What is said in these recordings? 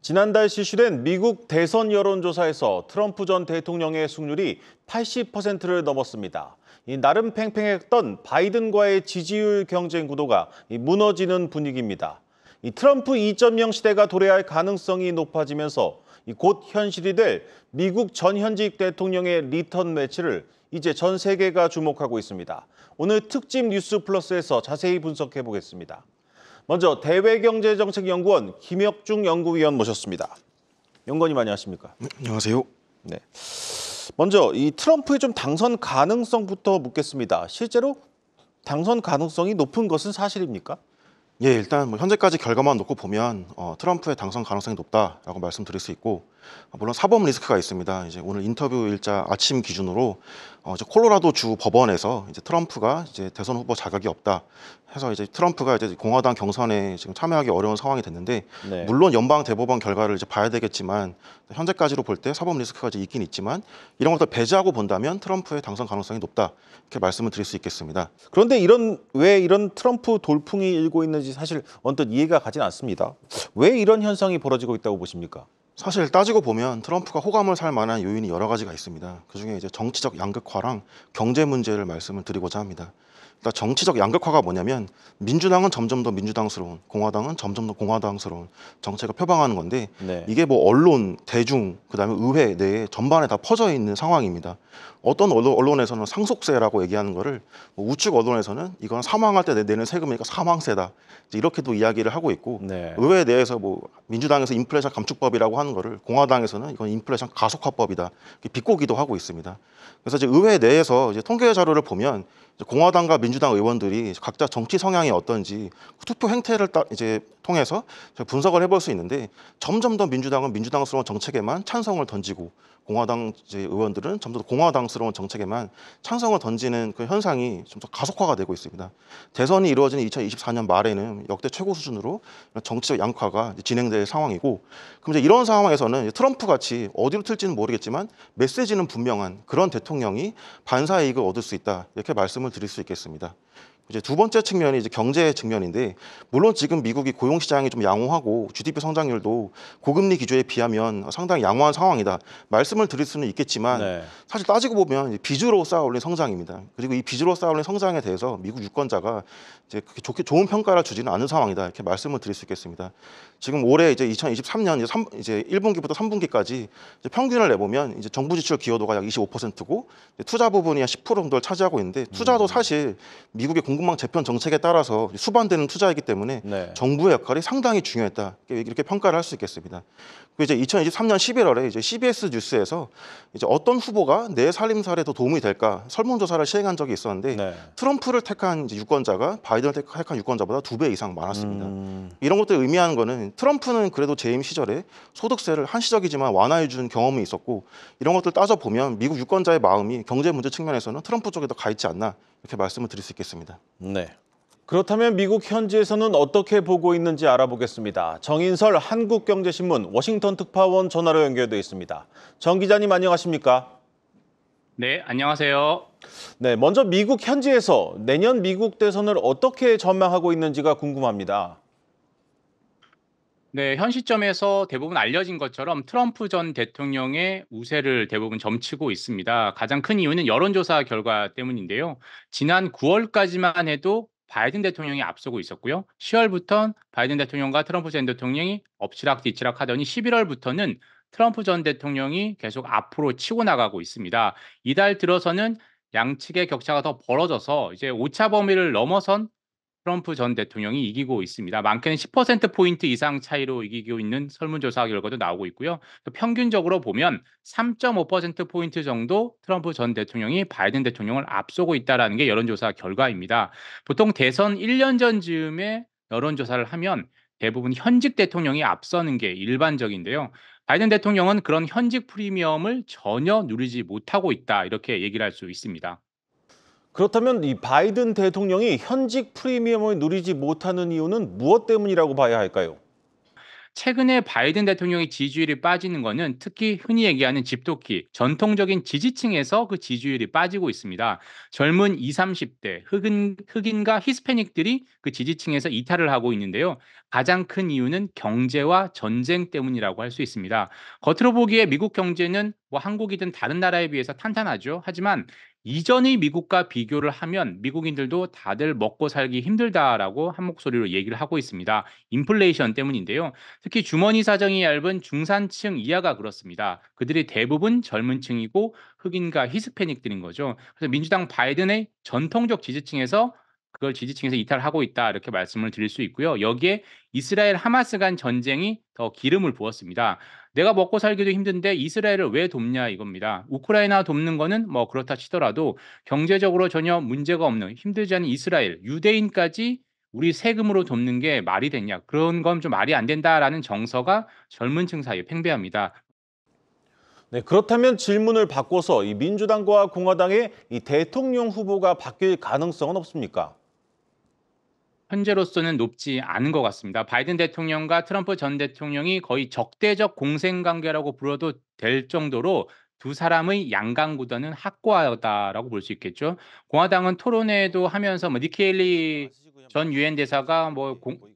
지난달 실시된 미국 대선 여론조사에서 트럼프 전 대통령의 승률이 80%를 넘었습니다. 나름 팽팽했던 바이든과의 지지율 경쟁 구도가 무너지는 분위기입니다. 트럼프 2.0 시대가 도래할 가능성이 높아지면서 곧 현실이 될 미국 전 현직 대통령의 리턴 매치를 이제 전 세계가 주목하고 있습니다. 오늘 특집 뉴스 플러스에서 자세히 분석해 보겠습니다. 먼저 대외경제정책연구원 김혁중 연구위원 모셨습니다. 연구원님 안녕하십니까? 네, 안녕하세요. 네. 먼저 이 트럼프의 좀 당선 가능성부터 묻겠습니다. 실제로 당선 가능성이 높은 것은 사실입니까? 예, 일단 현재까지 결과만 놓고 보면 트럼프의 당선 가능성이 높다라고 말씀드릴 수 있고, 물론 사법 리스크가 있습니다. 이제 오늘 인터뷰 일자 아침 기준으로 이제 콜로라도 주 법원에서 이제 트럼프가 이제 대선 후보 자격이 없다 해서 이제 트럼프가 이제 공화당 경선에 지금 참여하기 어려운 상황이 됐는데, 네. 물론 연방 대법원 결과를 이제 봐야 되겠지만 현재까지로 볼 때 사법 리스크가 이제 있긴 있지만 이런 것들 배제하고 본다면 트럼프의 당선 가능성이 높다 이렇게 말씀을 드릴 수 있겠습니다. 그런데 왜 이런 트럼프 돌풍이 일고 있는지 사실 언뜻 이해가 가진 않습니다. 왜 이런 현상이 벌어지고 있다고 보십니까? 사실 따지고 보면 트럼프가 호감을 살 만한 요인이 여러 가지가 있습니다. 그중에 이제 정치적 양극화랑 경제 문제를 말씀을 드리고자 합니다. 일단 정치적 양극화가 뭐냐면 민주당은 점점 더 민주당스러운, 공화당은 점점 더 공화당스러운 정책을 표방하는 건데, 네. 이게 뭐 언론, 대중, 그다음에 의회 내에 전반에 다 퍼져 있는 상황입니다. 어떤 언론에서는 상속세라고 얘기하는 거를 우측 언론에서는 이건 사망할 때 내는 세금이니까 사망세다 이렇게도 이야기를 하고 있고, 네. 의회 내에서 민주당에서 인플레이션 감축법이라고 하는 거를 공화당에서는 이건 인플레이션 가속화법이다 비꼬기도 하고 있습니다. 그래서 이제 의회 내에서 이제 통계 자료를 보면 공화당과 민주당 의원들이 각자 정치 성향이 어떤지 투표 행태를 이제 통해서 분석을 해볼 수 있는데, 점점 더 민주당은 민주당스러운 정책에만 찬성을 던지고 공화당 이제 의원들은 점점 더 공화당스러운 정책에만 찬성을 던지는 그 현상이 좀 더 가속화가 되고 있습니다. 대선이 이루어지는 2024년 말에는 역대 최고 수준으로 정치적 양극화가 진행될 상황이고, 그럼 이제 이런 상황에서는 트럼프 같이 어디로 튈지는 모르겠지만 메시지는 분명한 그런 대통령이 반사 이익을 얻을 수 있다 이렇게 말씀을 드릴 수 있겠습니다. 이제 두 번째 측면이 이제 경제 측면인데, 물론 지금 미국이 고용 시장이 좀 양호하고 GDP 성장률도 고금리 기조에 비하면 상당히 양호한 상황이다 말씀을 드릴 수는 있겠지만, 네. 사실 따지고 보면 빚으로 쌓아올린 성장입니다. 그리고 이 빚으로 쌓아올린 성장에 대해서 미국 유권자가 이제 그렇게 좋은 평가를 주지는 않은 상황이다 이렇게 말씀을 드릴 수 있겠습니다. 지금 올해 이제 2023년 이제 1분기부터 3분기까지 평균을 내보면 이제 정부 지출 기여도가 약 25%고 투자 부분이 한 10% 정도를 차지하고 있는데, 투자도 사실 미국의 공급망 재편 정책에 따라서 수반되는 투자이기 때문에 네. 정부의 역할이 상당히 중요했다 이렇게 평가를 할 수 있겠습니다. 그리고 이제 2023년 11월에 이제 CBS 뉴스에서 이제 어떤 후보가 내 살림살이에 더 도움이 될까 설문조사를 시행한 적이 있었는데, 네. 트럼프를 택한 이제 유권자가 바이든을 택한 유권자보다 2배 이상 많았습니다. 이런 것들 의미하는 거는 트럼프는 그래도 재임 시절에 소득세를 한시적이지만 완화해 준 경험이 있었고, 이런 것들 따져보면 미국 유권자의 마음이 경제 문제 측면에서는 트럼프 쪽에 더 가 있지 않나 이렇게 말씀을 드릴 수 있겠습니다. 네. 그렇다면 미국 현지에서는 어떻게 보고 있는지 알아보겠습니다. 정인설 한국경제신문 워싱턴 특파원 전화로 연결돼 있습니다. 정 기자님 안녕하십니까? 네, 안녕하세요. 네, 먼저 미국 현지에서 내년 미국 대선을 어떻게 전망하고 있는지가 궁금합니다. 네, 현 시점에서 대부분 알려진 것처럼 트럼프 전 대통령의 우세를 대부분 점치고 있습니다. 가장 큰 이유는 여론조사 결과 때문인데요. 지난 9월까지만 해도 바이든 대통령이 앞서고 있었고요. 10월부터 바이든 대통령과 트럼프 전 대통령이 엎치락뒤치락 하더니 11월부터는 트럼프 전 대통령이 계속 앞으로 치고 나가고 있습니다. 이달 들어서는 양측의 격차가 더 벌어져서 이제 오차 범위를 넘어선 트럼프 전 대통령이 이기고 있습니다. 많게는 10%포인트 이상 차이로 이기고 있는 설문조사 결과도 나오고 있고요. 또 평균적으로 보면 3.5%포인트 정도 트럼프 전 대통령이 바이든 대통령을 앞서고 있다는 게 여론조사 결과입니다. 보통 대선 1년 전쯤에 여론조사를 하면 대부분 현직 대통령이 앞서는 게 일반적인데요. 바이든 대통령은 그런 현직 프리미엄을 전혀 누리지 못하고 있다 이렇게 얘기를 할 수 있습니다. 그렇다면 이 바이든 대통령이 현직 프리미엄을 누리지 못하는 이유는 무엇 때문이라고 봐야 할까요? 최근에 바이든 대통령의 지지율이 빠지는 거는 특히 흔히 얘기하는 집토끼, 전통적인 지지층에서 그 지지율이 빠지고 있습니다. 젊은 20, 30대, 흑인과 히스패닉들이 그 지지층에서 이탈을 하고 있는데요. 가장 큰 이유는 경제와 전쟁 때문이라고 할 수 있습니다. 겉으로 보기에 미국 경제는 뭐 한국이든 다른 나라에 비해서 탄탄하죠. 하지만 이전의 미국과 비교를 하면 미국인들도 다들 먹고 살기 힘들다라고 한 목소리로 얘기를 하고 있습니다. 인플레이션 때문인데요. 특히 주머니 사정이 얇은 중산층 이하가 그렇습니다. 그들이 대부분 젊은 층이고 흑인과 히스패닉들인 거죠. 그래서 민주당 바이든의 전통적 지지층에서 그걸 지지층에서 이탈하고 있다 이렇게 말씀을 드릴 수 있고요. 여기에 이스라엘 하마스 간 전쟁이 더 기름을 부었습니다. 내가 먹고 살기도 힘든데 이스라엘을 왜 돕냐 이겁니다. 우크라이나 돕는 거는 뭐 그렇다 치더라도 경제적으로 전혀 문제가 없는 힘들지 않은 이스라엘, 유대인까지 우리 세금으로 돕는 게 말이 되냐? 그런 건 좀 말이 안 된다라는 정서가 젊은 층 사이에 팽배합니다. 네, 그렇다면 질문을 바꿔서 이 민주당과 공화당의 이 대통령 후보가 바뀔 가능성은 없습니까? 현재로서는 높지 않은 것 같습니다. 바이든 대통령과 트럼프 전 대통령이 거의 적대적 공생 관계라고 불러도 될 정도로 두 사람의 양강 구도는 확고하다라고 볼 수 있겠죠. 공화당은 토론회도 하면서 뭐 니키 헤일리 전 유엔 대사가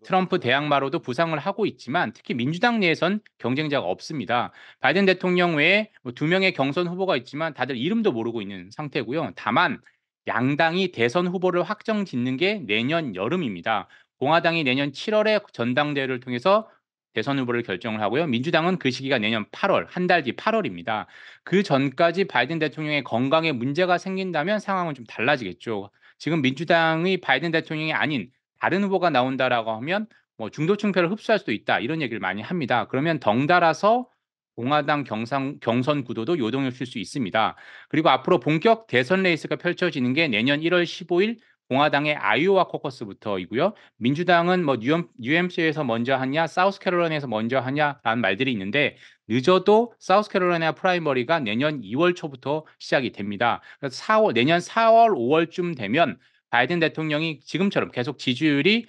트럼프 대항마로도 부상을 하고 있지만 특히 민주당 내에선 경쟁자가 없습니다. 바이든 대통령 외에 두 명의 경선 후보가 있지만 다들 이름도 모르고 있는 상태고요. 다만 양당이 대선 후보를 확정 짓는 게 내년 여름입니다. 공화당이 내년 7월에 전당대회를 통해서 대선 후보를 결정을 하고요. 민주당은 그 시기가 내년 8월, 한 달 뒤 8월입니다. 그 전까지 바이든 대통령의 건강에 문제가 생긴다면 상황은 좀 달라지겠죠. 지금 민주당의 바이든 대통령이 아닌 다른 후보가 나온다라고 하면 뭐 중도층표를 흡수할 수도 있다 이런 얘기를 많이 합니다. 그러면 덩달아서 공화당 경선 구도도 요동을 칠 수 있습니다. 그리고 앞으로 본격 대선 레이스가 펼쳐지는 게 내년 1월 15일 공화당의 아이오와 코커스부터이고요. 민주당은 뭐 뉴햄프셔에서 먼저 하냐, 사우스캐롤라이나에서 먼저 하냐라는 말들이 있는데 늦어도 사우스캐롤라이나 프라이머리가 내년 2월 초부터 시작이 됩니다. 그래서 내년 4월, 5월쯤 되면 바이든 대통령이 지금처럼 계속 지지율이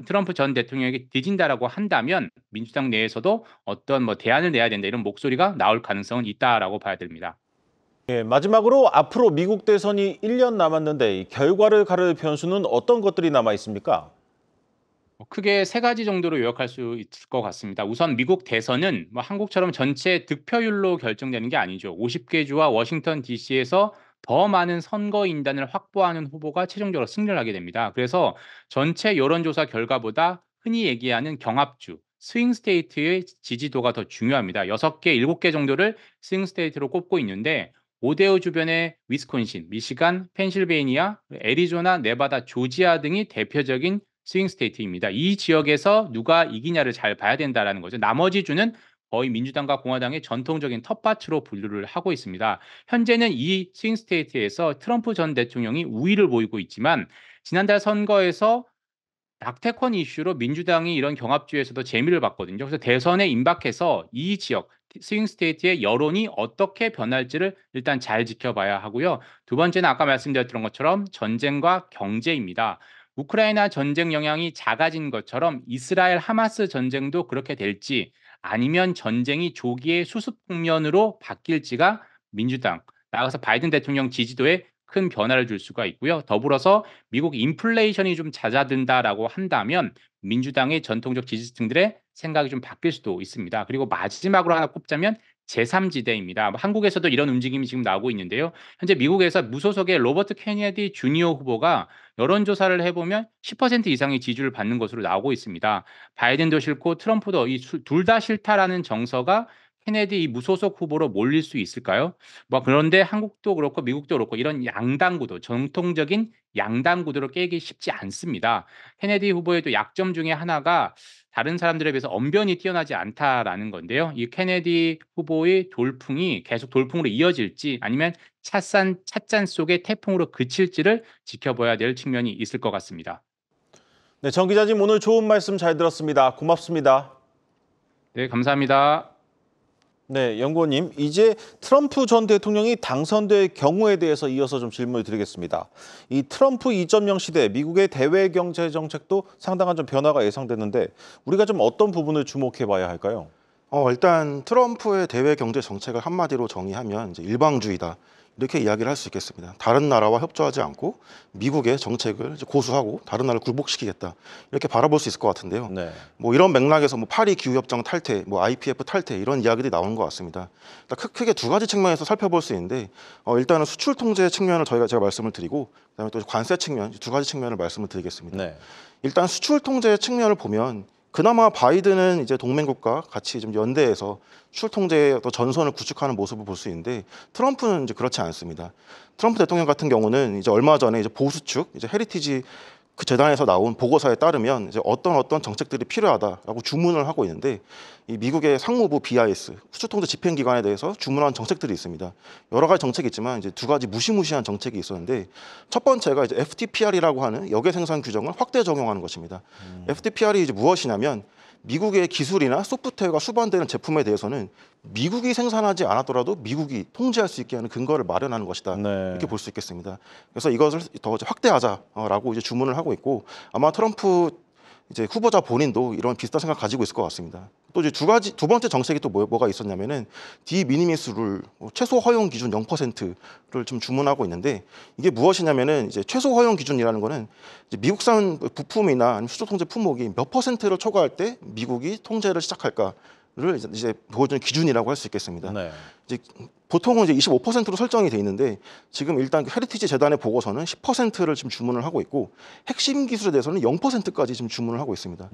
트럼프 전 대통령에게 뒤진다라고 한다면 민주당 내에서도 어떤 뭐 대안을 내야 된다 이런 목소리가 나올 가능성은 있다라고 봐야 됩니다. 예, 마지막으로 앞으로 미국 대선이 1년 남았는데 이 결과를 가를 변수는 어떤 것들이 남아 있습니까? 크게 세 가지 정도로 요약할 수 있을 것 같습니다. 우선 미국 대선은 뭐 한국처럼 전체 득표율로 결정되는 게 아니죠. 50개 주와 워싱턴 DC에서 더 많은 선거 인단을 확보하는 후보가 최종적으로 승리를 하게 됩니다. 그래서 전체 여론조사 결과보다 흔히 얘기하는 경합주, 스윙 스테이트의 지지도가 더 중요합니다. 6개, 7개 정도를 스윙 스테이트로 꼽고 있는데 오데오 주변의 위스콘신, 미시간, 펜실베이니아, 애리조나, 네바다, 조지아 등이 대표적인 스윙 스테이트입니다. 이 지역에서 누가 이기냐를 잘 봐야 된다라는 거죠. 나머지 주는 거의 민주당과 공화당의 전통적인 텃밭으로 분류를 하고 있습니다. 현재는 이 스윙 스테이트에서 트럼프 전 대통령이 우위를 보이고 있지만 지난달 선거에서 낙태권 이슈로 민주당이 이런 경합주에서도 재미를 봤거든요. 그래서 대선에 임박해서 이 지역 스윙 스테이트의 여론이 어떻게 변할지를 일단 잘 지켜봐야 하고요. 두 번째는 아까 말씀드렸던 것처럼 전쟁과 경제입니다. 우크라이나 전쟁 영향이 작아진 것처럼 이스라엘 하마스 전쟁도 그렇게 될지 아니면 전쟁이 조기에 수습 국면으로 바뀔지가 민주당 나아가서 바이든 대통령 지지도에 큰 변화를 줄 수가 있고요. 더불어서 미국 인플레이션이 좀 잦아든다라고 한다면 민주당의 전통적 지지층들의 생각이 좀 바뀔 수도 있습니다. 그리고 마지막으로 하나 꼽자면 제3지대입니다. 한국에서도 이런 움직임이 지금 나오고 있는데요. 현재 미국에서 무소속의 로버트 케네디 주니어 후보가 여론조사를 해보면 10% 이상의 지지를 받는 것으로 나오고 있습니다. 바이든도 싫고 트럼프도 둘 다 싫다라는 정서가 케네디 이 무소속 후보로 몰릴 수 있을까요? 뭐 그런데 한국도 그렇고 미국도 그렇고 이런 양당 구도, 정통적인 양당 구도를 깨기 쉽지 않습니다. 케네디 후보의 또 약점 중에 하나가 다른 사람들에 비해서 언변이 뛰어나지 않다라는 건데요. 이 케네디 후보의 돌풍이 계속 돌풍으로 이어질지 아니면 찻잔 속의 태풍으로 그칠지를 지켜봐야 될 측면이 있을 것 같습니다. 네, 정 기자님 오늘 좋은 말씀 잘 들었습니다. 고맙습니다. 네, 감사합니다. 네, 연구원님, 이제 트럼프 전 대통령이 당선될 경우에 대해서 이어서 좀 질문을 드리겠습니다. 이 트럼프 2.0 시대 미국의 대외 경제 정책도 상당한 좀 변화가 예상되는데 우리가 좀 어떤 부분을 주목해 봐야 할까요? 일단 트럼프의 대외 경제 정책을 한마디로 정의하면 이제 일방주의다. 이렇게 이야기를 할 수 있겠습니다. 다른 나라와 협조하지 않고 미국의 정책을 이제 고수하고 다른 나라를 굴복시키겠다. 이렇게 바라볼 수 있을 것 같은데요. 네. 뭐 이런 맥락에서 뭐 파리 기후협정 탈퇴, 뭐 IPF 탈퇴 이런 이야기들이 나오는 것 같습니다. 크게 두 가지 측면에서 살펴볼 수 있는데 일단은 수출 통제 측면을 제가 말씀을 드리고 그다음에 또 관세 측면 두 가지 측면을 말씀을 드리겠습니다. 네. 일단 수출 통제 측면을 보면 그나마 바이든은 이제 동맹국과 같이 좀 연대해서 수출 통제의 어떤 전선을 구축하는 모습을 볼 수 있는데 트럼프는 이제 그렇지 않습니다. 트럼프 대통령 같은 경우는 이제 얼마 전에 이제 보수 측 이제 헤리티지 그 재단에서 나온 보고서에 따르면 이제 어떤 정책들이 필요하다라고 주문을 하고 있는데 이 미국의 상무부 BIS 수출통제 집행기관에 대해서 주문한 정책들이 있습니다. 여러 가지 정책이 있지만 이제 두 가지 무시무시한 정책이 있었는데 첫 번째가 이제 FTPR이라고 하는 역외 생산 규정을 확대 적용하는 것입니다. FTPR이 이제 무엇이냐면 미국의 기술이나 소프트웨어가 수반되는 제품에 대해서는 미국이 생산하지 않았더라도 미국이 통제할 수 있게 하는 근거를 마련하는 것이다. 네. 이렇게 볼 수 있겠습니다. 그래서 이것을 더 확대하자라고 이제 주문을 하고 있고 아마 트럼프 이제 후보자 본인도 이런 비슷한 생각 가지고 있을 것 같습니다. 또 이제 두 번째 정책이 또 뭐가 있었냐면은 디미니미스 룰 최소 허용 기준 0%를 좀 주문하고 있는데 이게 무엇이냐면은 이제 최소 허용 기준이라는 거는 이제 미국산 부품이나 아니면 수출 통제 품목이 몇 퍼센트를 초과할 때 미국이 통제를 시작할까를 이제 보여주는 기준이라고 할 수 있겠습니다. 네. 이제 보통은 이제 25%로 설정이 돼 있는데 지금 일단 헤리티지 재단의 보고서는 10%를 지금 주문을 하고 있고 핵심 기술에 대해서는 0%까지 지금 주문을 하고 있습니다.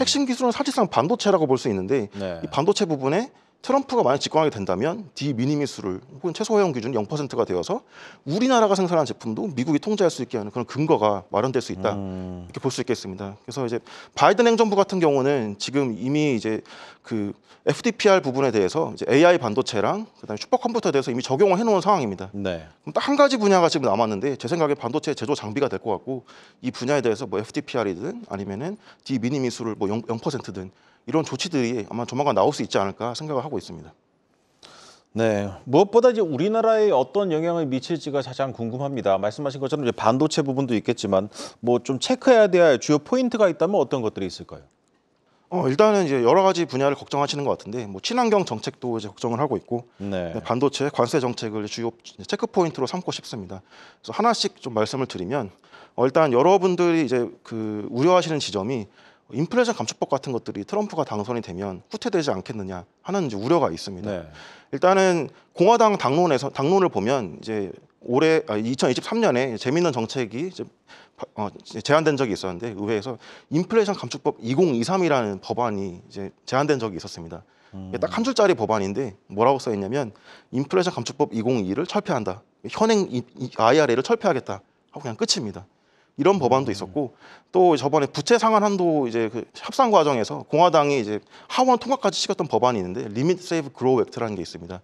핵심 기술은 사실상 반도체라고 볼 수 있는데 네. 이 반도체 부분에 트럼프가 만약 집권하게 된다면 디미니미스를 혹은 최소 허용 기준 0%가 되어서 우리나라가 생산한 제품도 미국이 통제할 수 있게 하는 그런 근거가 마련될 수 있다 이렇게 볼 수 있겠습니다. 그래서 이제 바이든 행정부 같은 경우는 지금 이미 이제 그 FDPR 부분에 대해서 이제 AI 반도체랑 그다음에 슈퍼컴퓨터에 대해서 이미 적용을 해놓은 상황입니다. 네. 그럼 딱 한 가지 분야가 지금 남았는데 제 생각에 반도체 제조 장비가 될 것 같고 이 분야에 대해서 뭐 FDPR이든 아니면은 디미니미스를 뭐 0%든 이런 조치들이 아마 조만간 나올 수 있지 않을까 생각을 하고 있습니다. 네, 무엇보다 이제 우리나라에 어떤 영향을 미칠지가 가장 궁금합니다. 말씀하신 것처럼 이제 반도체 부분도 있겠지만 뭐 좀 체크해야 될 주요 포인트가 있다면 어떤 것들이 있을까요? 일단은 이제 여러 가지 분야를 걱정하시는 것 같은데 뭐 친환경 정책도 이제 걱정을 하고 있고 네. 반도체 관세 정책을 주요 체크 포인트로 삼고 싶습니다. 그래서 하나씩 좀 말씀을 드리면 일단 여러분들이 이제 그 우려하시는 지점이 인플레이션 감축법 같은 것들이 트럼프가 당선이 되면 후퇴되지 않겠느냐 하는 이제 우려가 있습니다. 네. 일단은 공화당 당론을 보면 이제 2023년에 재미있는 정책이 이제 제안된 적이 있었는데 의회에서 인플레이션 감축법 2023이라는 법안이 이제 제안된 적이 있었습니다. 딱 한 줄짜리 법안인데 뭐라고 써 있냐면 인플레이션 감축법 2022를 철폐한다. 현행 IRA를 철폐하겠다 하고 그냥 끝입니다. 이런 법안도 있었고 또 저번에 부채 상한 한도 이제 그 협상 과정에서 공화당이 이제 하원 통과까지 시켰던 법안이 있는데 리밋 세이브 그로우 액트라는 게 있습니다.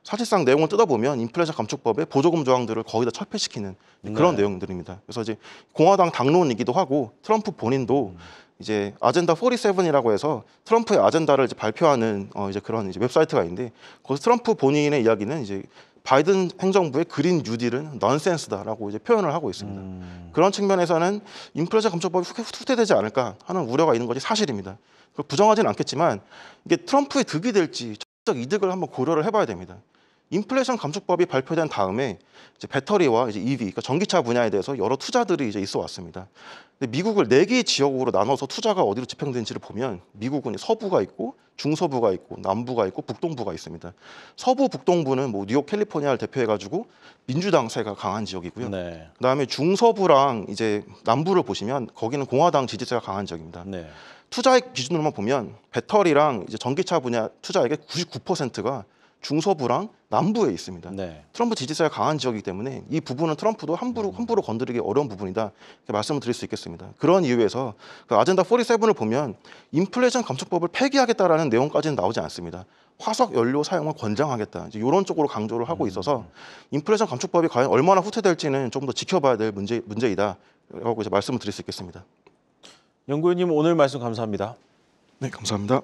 사실상 내용을 뜯어보면 인플레이션 감축법의 보조금 조항들을 거의 다 철폐시키는 그런 네. 내용들입니다. 그래서 이제 공화당 당론이기도 하고 트럼프 본인도 이제 아젠다 47이라고 해서 트럼프의 아젠다를 이제 발표하는 이제 그런 이제 웹사이트가 있는데 거기서 트럼프 본인의 이야기는 이제 바이든 행정부의 그린 뉴딜은 넌센스다라고 이제 표현을 하고 있습니다. 그런 측면에서는 인플레이션 감축법이 후퇴되지 않을까 하는 우려가 있는 것이 사실입니다. 부정하지는 않겠지만 이게 트럼프의 득이 될지 정책 이득을 한번 고려를 해봐야 됩니다. 인플레이션 감축법이 발표된 다음에 이제 배터리와 이제 EV, 그러니까 전기차 분야에 대해서 여러 투자들이 이제 있어 왔습니다. 근데 미국을 4개의 지역으로 나눠서 투자가 어디로 집행되는지를 보면 미국은 서부가 있고 중서부가 있고 남부가 있고 북동부가 있습니다. 서부 북동부는 뭐 뉴욕, 캘리포니아를 대표해가지고 민주당세가 강한 지역이고요. 네. 그다음에 중서부랑 이제 남부를 보시면 거기는 공화당 지지세가 강한 지역입니다. 네. 투자액 기준으로만 보면 배터리랑 이제 전기차 분야 투자액의 99%가 중서부랑 남부에 있습니다. 네. 트럼프 지지세가 강한 지역이기 때문에 이 부분은 트럼프도 함부로 건드리기 어려운 부분이다 이렇게 말씀을 드릴 수 있겠습니다. 그런 이유에서 그 아젠다 47을 보면 인플레이션 감축법을 폐기하겠다라는 내용까지는 나오지 않습니다. 화석 연료 사용을 권장하겠다 이런 쪽으로 강조를 하고 있어서 인플레이션 감축법이 과연 얼마나 후퇴될지는 좀 더 지켜봐야 될 문제이다라고 이제 말씀을 드릴 수 있겠습니다. 연구위원님 오늘 말씀 감사합니다. 네, 감사합니다.